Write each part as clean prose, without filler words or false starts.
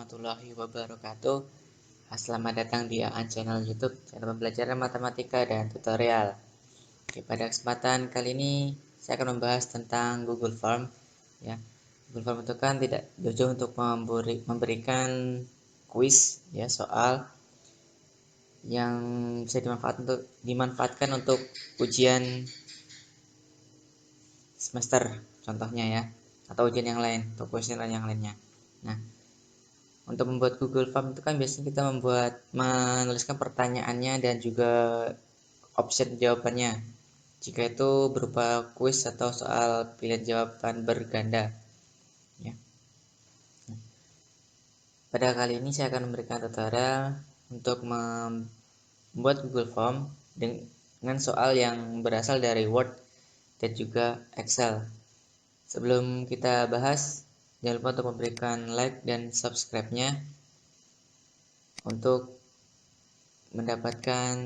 warahmatullahi wabarakatuh. Selamat datang di AAN channel YouTube, channel pembelajaran matematika dan tutorial. Oke, pada kesempatan kali ini saya akan membahas tentang Google Form. Ya, Google Form itu kan tidak jauh-jauh untuk memberikan kuis, ya, soal yang bisa dimanfaatkan untuk ujian semester, contohnya ya, atau ujian yang lain, atau kuesioner yang lainnya. Nah, untuk membuat Google Form itu kan biasanya kita menuliskan pertanyaannya dan juga option jawabannya. Jika itu berupa kuis atau soal pilihan jawaban berganda. Ya. Pada kali ini saya akan memberikan tutorial untuk membuat Google Form dengan soal yang berasal dari Word dan juga Excel. Sebelum kita bahas, jangan lupa untuk memberikan like dan subscribe-nya untuk mendapatkan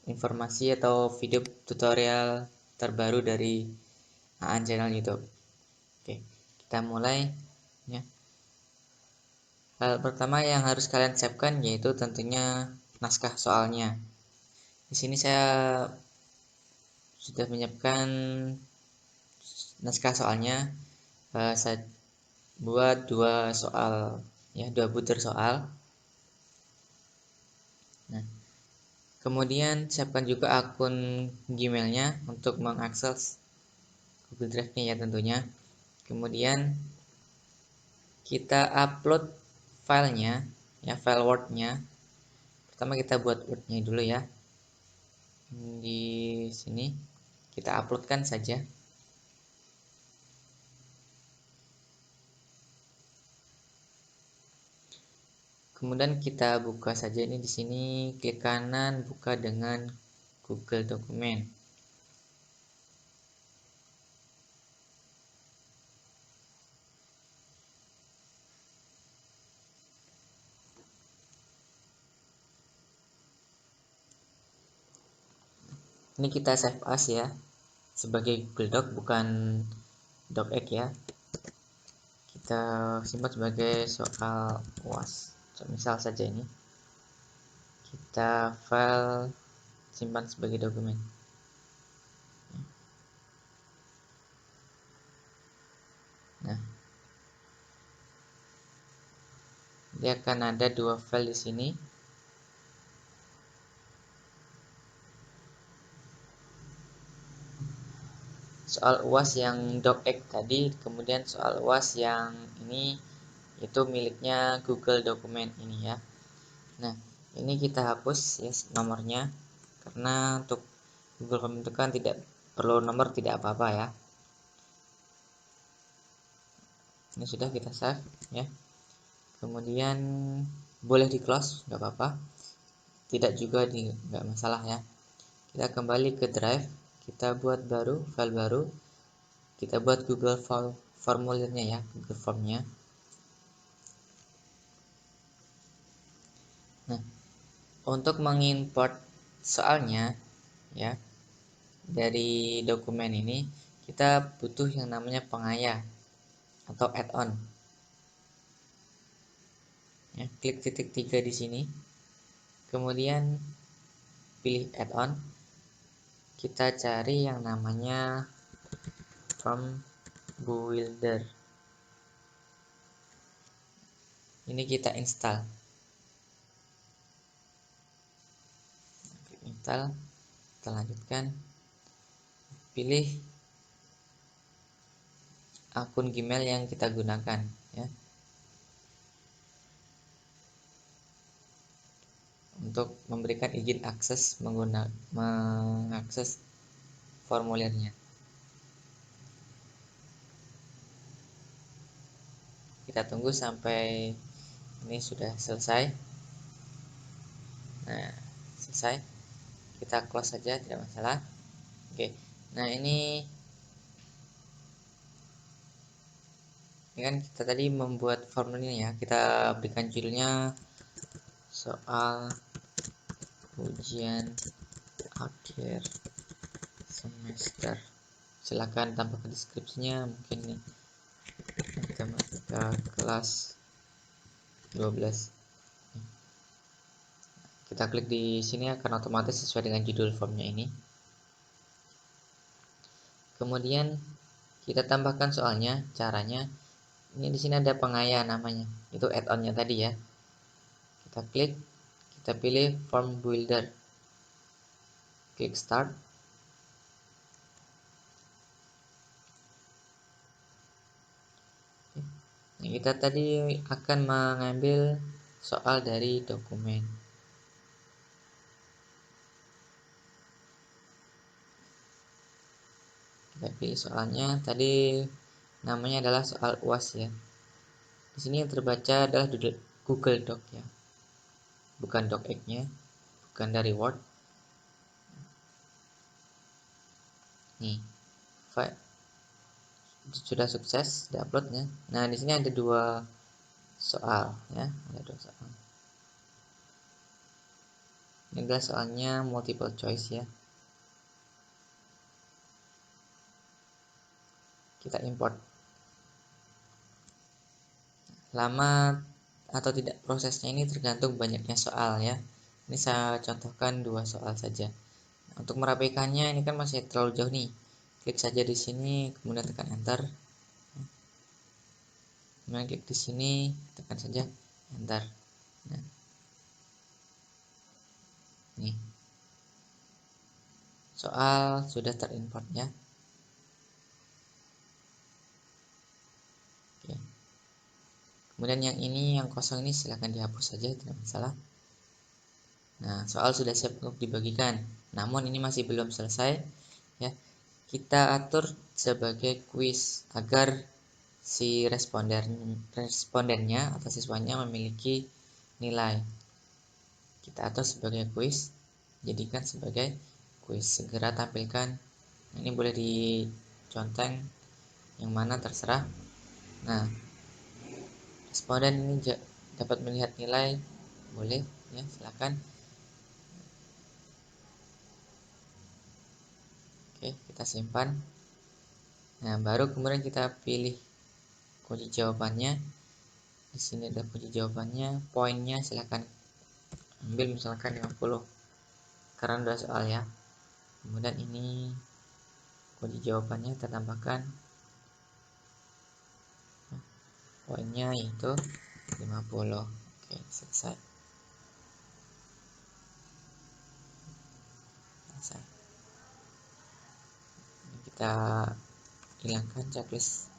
informasi atau video tutorial terbaru dari AAN channel YouTube. Oke, kita mulai ya. Hal pertama yang harus kalian siapkan yaitu tentunya naskah soalnya. Di sini saya sudah menyiapkan naskah soalnya. Saya buat dua soal ya, dua butir soal. Nah, kemudian siapkan juga akun Gmail-nya untuk mengakses Google Drive-nya ya tentunya. Kemudian kita upload filenya ya, file Word-nya. Pertama kita buat Word-nya dulu ya. Di sini kita uploadkan saja. Kemudian kita buka saja ini di sini, klik kanan buka dengan Google Dokumen. Ini kita save as ya, sebagai Google Doc bukan docx ya. Kita simpan sebagai soal UAS. Misal saja ini. Kita file simpan sebagai dokumen. Nah, dia akan ada dua file di sini. Soal UAS yang docx tadi, kemudian soal UAS yang ini itu miliknya Google Dokumen ini ya. Nah, ini kita hapus ya nomornya, karena untuk Google Form itu kan tidak perlu nomor, tidak apa-apa ya. Ini sudah kita save ya. Kemudian boleh di close, nggak apa-apa, tidak juga nggak masalah ya. Kita kembali ke Drive, kita buat file baru, kita buat Google formulirnya ya, Google Formnya. Nah, untuk mengimport soalnya ya dari dokumen ini, kita butuh yang namanya pengayah atau add-on. Ya, klik titik 3 di sini. Kemudian pilih add-on. Kita cari yang namanya Form Builder. Ini kita install. Install, kita lanjutkan. Pilih akun Gmail yang kita gunakan ya, untuk memberikan izin akses mengakses formulirnya. Kita tunggu sampai ini sudah selesai. Nah, selesai. Kita close saja, tidak masalah. Oke. Nah, ini kan kita tadi membuat formulirnya ya. Kita berikan judulnya soal ujian akhir semester. Silakan tambahkan deskripsinya, mungkin nih matematika kelas 12. Kita klik di sini akan otomatis sesuai dengan judul formnya ini. Kemudian kita tambahkan soalnya, caranya. Ini di sini ada pengaya namanya, itu add-onnya tadi ya. Kita klik, kita pilih form builder, klik start. Nah, kita tadi akan mengambil soal dari dokumen. Kita pilih soalnya, tadi namanya adalah soal UAS ya. Di sini yang terbaca adalah Google Doc ya, bukan docx-nya, bukan dari Word. Nih, file sudah sukses diuploadnya. Nah, di sini ada 2 soal ya, ada 2 soal. Ini adalah soalnya multiple choice ya. Kita import. Lama atau tidak prosesnya ini tergantung banyaknya soal ya. Ini saya contohkan 2 soal saja. Nah, untuk merapikannya ini kan masih terlalu jauh nih. Klik saja di sini, kemudian tekan enter. Kemudian klik di sini, tekan saja enter. Nah, nih soal sudah terimport ya. Oke. Kemudian yang ini, yang kosong ini silahkan dihapus saja, tidak masalah. Nah, soal sudah siap untuk dibagikan. Namun ini masih belum selesai ya. Kita atur sebagai kuis agar si respondennya atau siswanya memiliki nilai. Kita atur sebagai kuis, jadikan sebagai kuis. Segera tampilkan. Ini boleh diconteng yang mana terserah. Nah, responden ini dapat melihat nilai, boleh ya, silakan. Oke, kita simpan. Nah, baru kemudian kita pilih kunci jawabannya. Di sini ada kunci jawabannya, poinnya silakan ambil misalkan 50 karena udah soal ya. Kemudian ini kunci jawabannya kita tambahkan, poinnya itu 50. Oke, selesai. Ini kita hilangkan checklist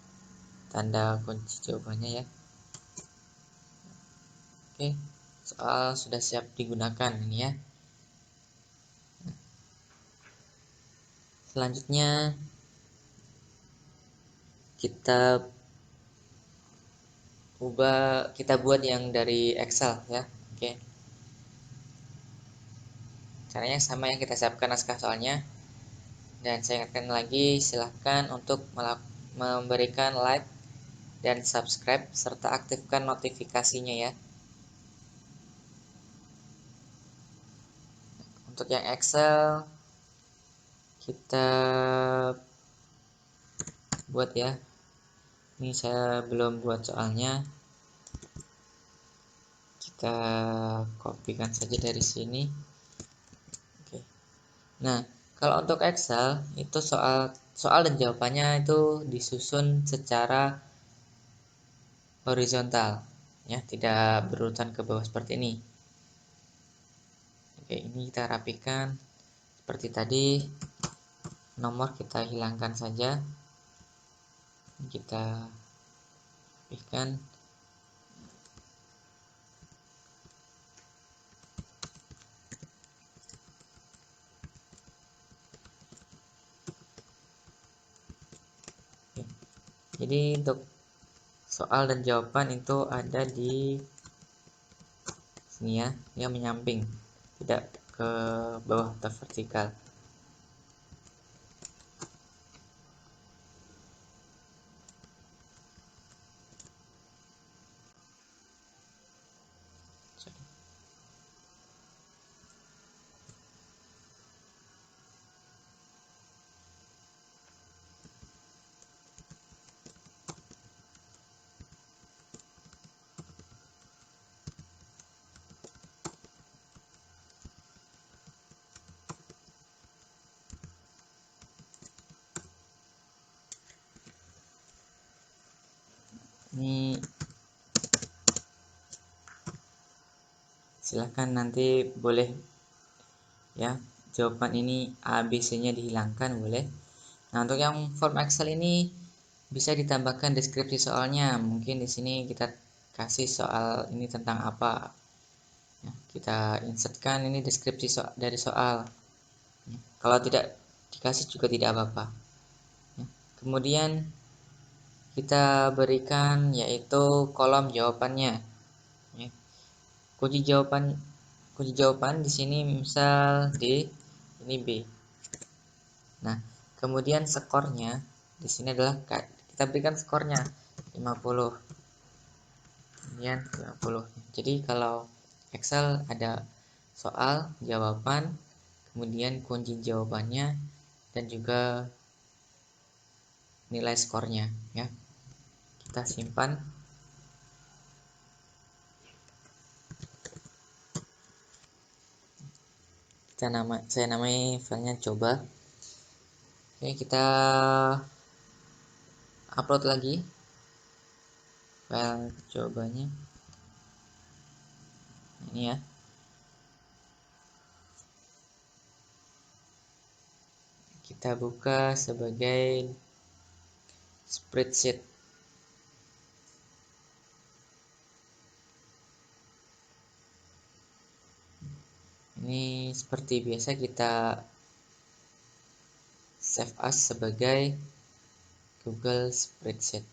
tanda kunci jawabannya ya. Oke, soal sudah siap digunakan ini ya. Selanjutnya kita buat yang dari Excel ya. Oke. Caranya sama yang kita siapkan naskah soalnya. Dan saya ingatkan lagi, silahkan untuk memberikan like dan subscribe serta aktifkan notifikasinya ya. Untuk yang Excel kita buat ya. Ini saya belum buat soalnya. Kita kopikan saja dari sini. Oke. Nah, kalau untuk Excel itu soal dan jawabannya itu disusun secara horizontal ya, tidak berurutan ke bawah seperti ini. Oke, ini kita rapikan seperti tadi. Nomor kita hilangkan saja. Kita rapikan. Oke. Jadi untuk soal dan jawaban itu ada di sini ya, dia menyamping, tidak ke bawah atau vertikal. silahkan nanti boleh ya, jawaban ini A, B, C nya dihilangkan boleh. Nah, untuk yang form Excel ini bisa ditambahkan deskripsi soalnya. Mungkin di sini kita kasih soal ini tentang apa ya, kita insertkan ini deskripsi dari soal ya. Kalau tidak dikasih juga tidak apa-apa ya. Kemudian kita berikan yaitu kolom jawabannya ya. Kunci jawaban di sini misal D, ini B. Nah, kemudian skornya di sini adalah kita berikan skornya 50. Kemudian 50. Jadi kalau Excel ada soal, jawaban, kemudian kunci jawabannya dan juga nilai skornya ya. Kita simpan. Saya namai filenya coba. Oke, kita upload lagi file cobanya. Ini ya. Kita buka sebagai spreadsheet. Ini seperti biasa kita save as sebagai Google Spreadsheet.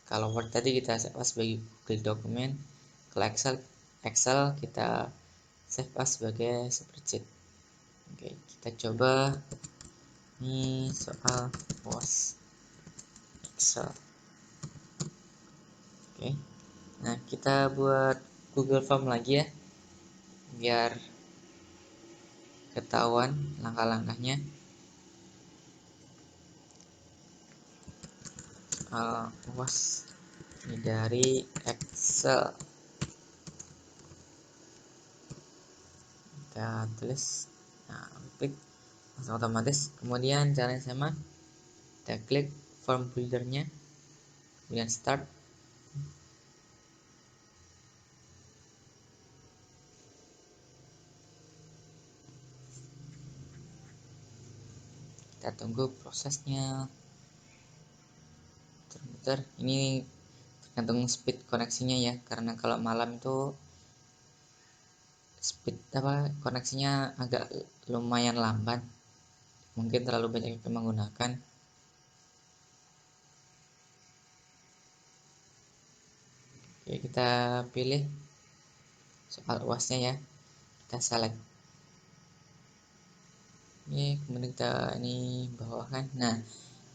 Kalau Word tadi kita save as sebagai Google Document. Kalau Excel kita save as sebagai spreadsheet. Oke, kita coba. Ini soal was Excel. Oke. Nah, kita buat Google Form lagi ya, biar ketahuan langkah-langkahnya. Was ini dari Excel. Kita tulis, nah, klik langsung otomatis. Kemudian caranya sama, kita klik form buildernya, kemudian start. Kita tunggu prosesnya. Bentar, ini tergantung speed koneksinya ya, karena kalau malam itu speed koneksinya agak lumayan lambat, mungkin terlalu banyak yang menggunakan. Oke, kita pilih soal UASnya ya, kita select ini, kemudian kita ini bawahkan. Nah,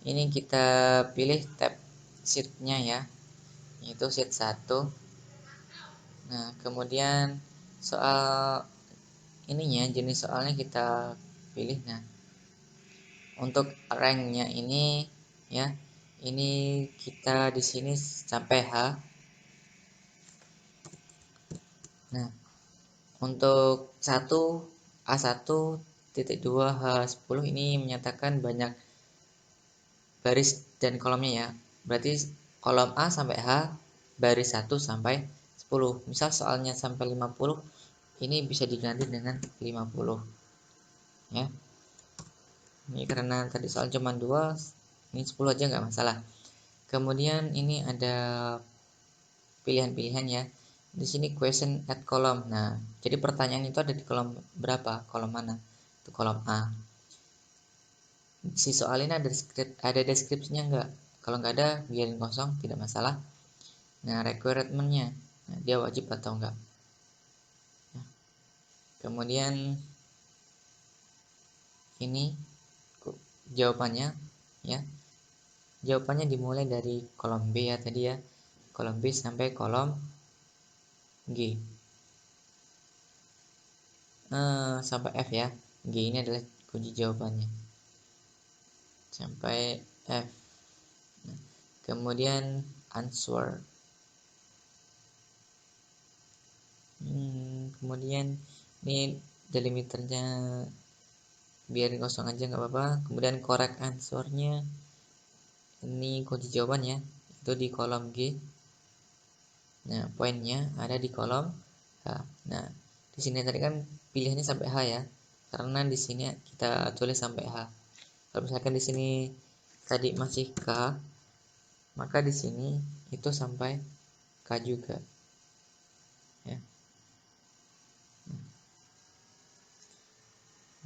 ini kita pilih tab sheetnya ya, yaitu sheet 1. Nah, kemudian soal ininya, jenis soalnya kita pilih. Nah, untuk ranknya ini ya, ini kita di sini sampai H. Nah, untuk A1.2 H10 ini menyatakan banyak baris dan kolomnya ya. Berarti kolom A sampai H, baris 1 sampai 10. Misal soalnya sampai 50, ini bisa diganti dengan 50 ya. Ini karena tadi soal cuma 2, ini 10 aja nggak masalah. Kemudian ini ada pilihan-pilihan ya. Di sini question at column. Nah, jadi pertanyaan itu ada di kolom berapa? Kolom mana? Itu kolom A. Si soal ini ada deskripsinya enggak? Kalau nggak ada, biarin kosong, tidak masalah. Nah, requirement-nya, nah, dia wajib atau enggak? Nah, kemudian ini jawabannya ya. Jawabannya dimulai dari kolom B ya tadi ya. Kolom B sampai kolom G. Sampai F ya. G ini adalah kunci jawabannya. Sampai F. Nah, kemudian answer. Kemudian ini delimiternya biarin kosong aja nggak apa-apa. Kemudian correct answernya, ini kunci jawabannya itu di kolom G. Nah, poinnya ada di kolom H. Nah, Di sini tadi kan pilihannya sampai H ya, karena di sini kita tulis sampai H. Kalau misalkan di sini tadi masih K, maka di sini itu sampai K juga ya.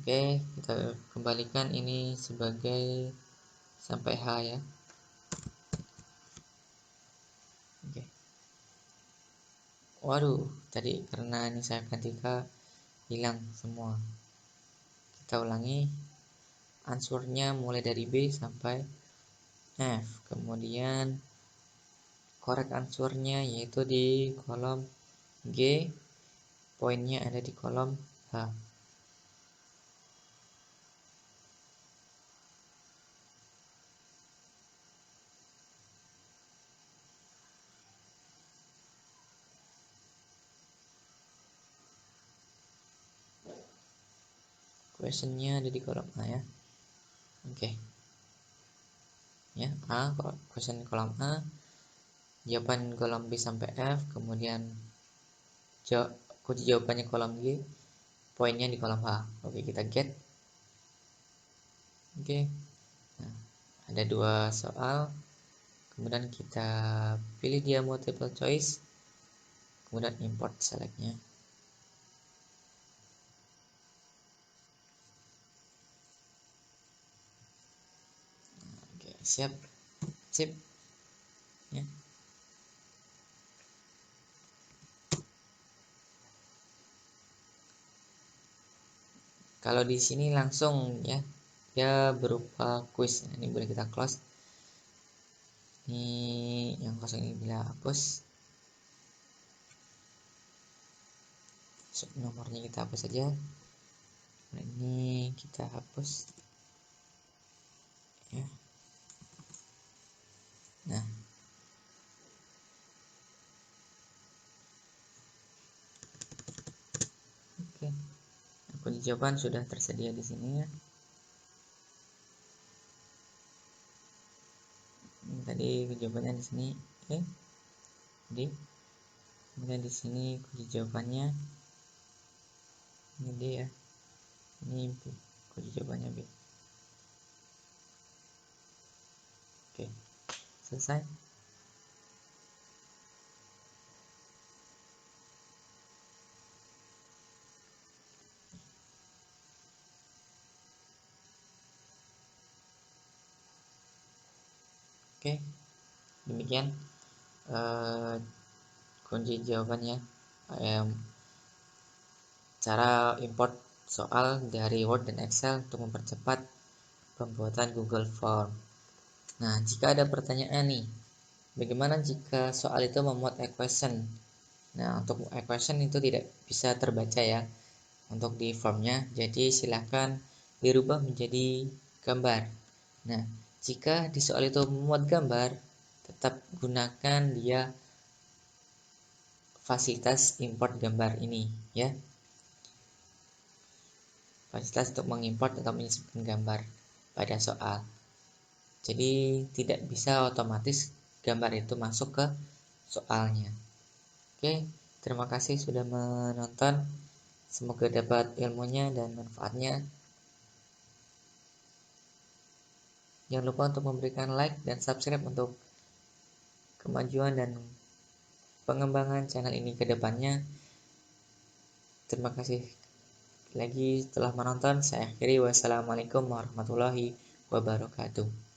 Oke, kita kembalikan ini sebagai sampai H ya. Oke. Waduh, tadi karena ini saya ganti K, hilang semua. Kita ulangi, answernya mulai dari B sampai F. Kemudian correct answernya yaitu di kolom G, poinnya ada di kolom H. Questionnya ada di kolom A ya. Oke. Ya, A, question kolom A, jawaban kolom B sampai F, kemudian kunci jawabannya kolom G, poinnya di kolom H. Oke, kita get. Oke. Nah, ada 2 soal. Kemudian kita pilih dia multiple choice. Kemudian import selectnya. Oke, siap. Sip. Ya. Kalau di sini langsung ya, dia berupa quiz. Nah, ini boleh kita close. Ini yang kosong ini bila hapus. Nomornya kita hapus saja. Nah, ini kita hapus. Ya. Nah. Oke. Kunci jawaban sudah tersedia di sini ya. Ini tadi jawabannya di sini. Oke. Jadi kemudian di sini kunci jawabannya ini D ya. Ini B. Kunci jawabannya B. Oke. Selesai. Oke, demikian kunci jawabannya. Cara import soal dari Word dan Excel untuk mempercepat pembuatan Google Form. Nah, jika ada pertanyaan nih, bagaimana jika soal itu memuat equation? Nah, untuk equation itu tidak bisa terbaca ya untuk di formnya, jadi silahkan dirubah menjadi gambar. Nah, jika di soal itu memuat gambar, tetap gunakan dia fasilitas import gambar ini ya. Fasilitas untuk mengimport atau menyisipkan gambar pada soal. Jadi tidak bisa otomatis gambar itu masuk ke soalnya. Oke, terima kasih sudah menonton. Semoga dapat ilmunya dan manfaatnya. Jangan lupa untuk memberikan like dan subscribe untuk kemajuan dan pengembangan channel ini ke depannya. Terima kasih lagi telah menonton. Saya akhiri. Wassalamualaikum warahmatullahi wabarakatuh.